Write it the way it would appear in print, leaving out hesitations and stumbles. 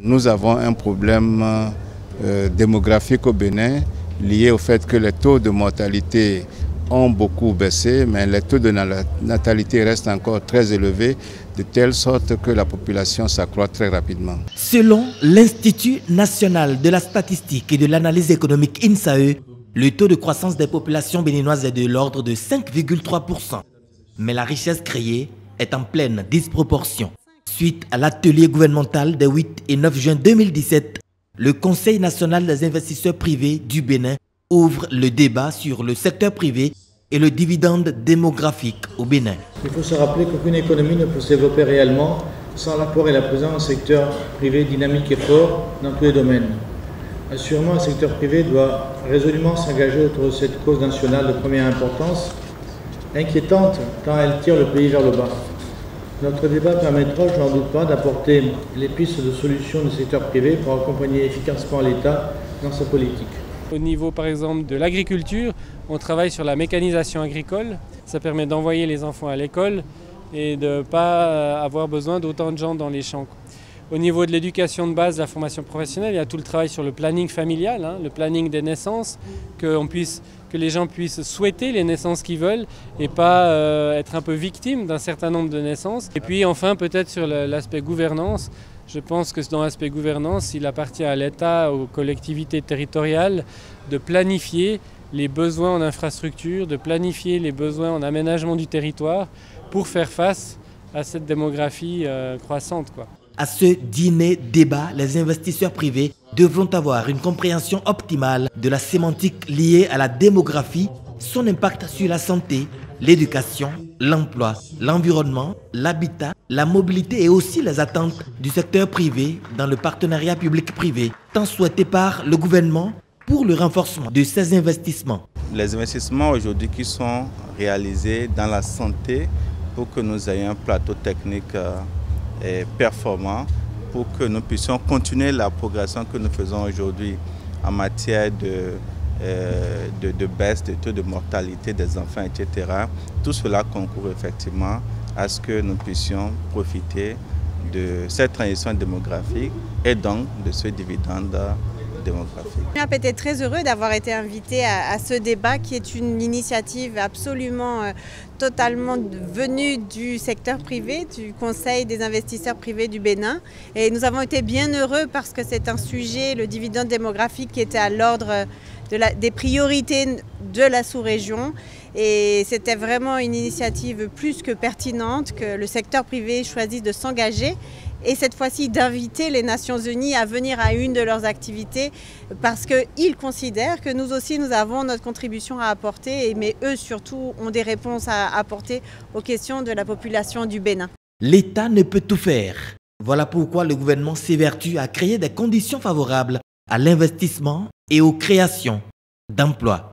Nous avons un problème démographique au Bénin lié au fait que les taux de mortalité ont beaucoup baissé, mais les taux de natalité restent encore très élevés, de telle sorte que la population s'accroît très rapidement. Selon l'Institut national de la statistique et de l'analyse économique INSAE, le taux de croissance des populations béninoises est de l'ordre de 5,3%. Mais la richesse créée est en pleine disproportion. Suite à l'atelier gouvernemental des 8 et 9 juin 2017, le Conseil national des investisseurs privés du Bénin ouvre le débat sur le secteur privé et le dividende démographique au Bénin. Il faut se rappeler qu'aucune économie ne peut se développer réellement sans l'apport et la présence d'un secteur privé dynamique et fort dans tous les domaines. Assurément, le secteur privé doit résolument s'engager autour de cette cause nationale de première importance, inquiétante tant elle tire le pays vers le bas. Notre débat permettra, je n'en doute pas, d'apporter les pistes de solutions du secteur privé pour accompagner efficacement l'État dans sa politique. Au niveau par exemple de l'agriculture, on travaille sur la mécanisation agricole. Ça permet d'envoyer les enfants à l'école et de ne pas avoir besoin d'autant de gens dans les champs. Au niveau de l'éducation de base, la formation professionnelle, il y a tout le travail sur le planning familial, le planning des naissances, que les gens puissent souhaiter les naissances qu'ils veulent et pas être un peu victimes d'un certain nombre de naissances. Et puis enfin peut-être sur l'aspect gouvernance, je pense que dans l'aspect gouvernance, il appartient à l'État, aux collectivités territoriales de planifier les besoins en infrastructure, de planifier les besoins en aménagement du territoire pour faire face à cette démographie croissante, quoi. À ce dîner-débat, les investisseurs privés devront avoir une compréhension optimale de la sémantique liée à la démographie, son impact sur la santé, l'éducation, l'emploi, l'environnement, l'habitat, la mobilité et aussi les attentes du secteur privé dans le partenariat public-privé, tant souhaité par le gouvernement pour le renforcement de ces investissements. Les investissements aujourd'hui qui sont réalisés dans la santé pour que nous ayons un plateau technique performant, pour que nous puissions continuer la progression que nous faisons aujourd'hui en matière de baisse des taux de mortalité des enfants, etc. Tout cela concourt effectivement à ce que nous puissions profiter de cette transition démographique et donc de ce dividende démographique. On était très heureux d'avoir été invité à ce débat qui est une initiative absolument totalement venue du secteur privé, du Conseil des investisseurs privés du Bénin. Et nous avons été bien heureux parce que c'est un sujet, le dividende démographique, qui était à l'ordre des priorités de la sous-région. Et c'était vraiment une initiative plus que pertinente que le secteur privé choisisse de s'engager. Et cette fois-ci d'inviter les Nations Unies à venir à une de leurs activités parce qu'ils considèrent que nous aussi nous avons notre contribution à apporter, mais eux surtout ont des réponses à apporter aux questions de la population du Bénin. L'État ne peut tout faire. Voilà pourquoi le gouvernement s'évertue à créer des conditions favorables à l'investissement et aux créations d'emplois.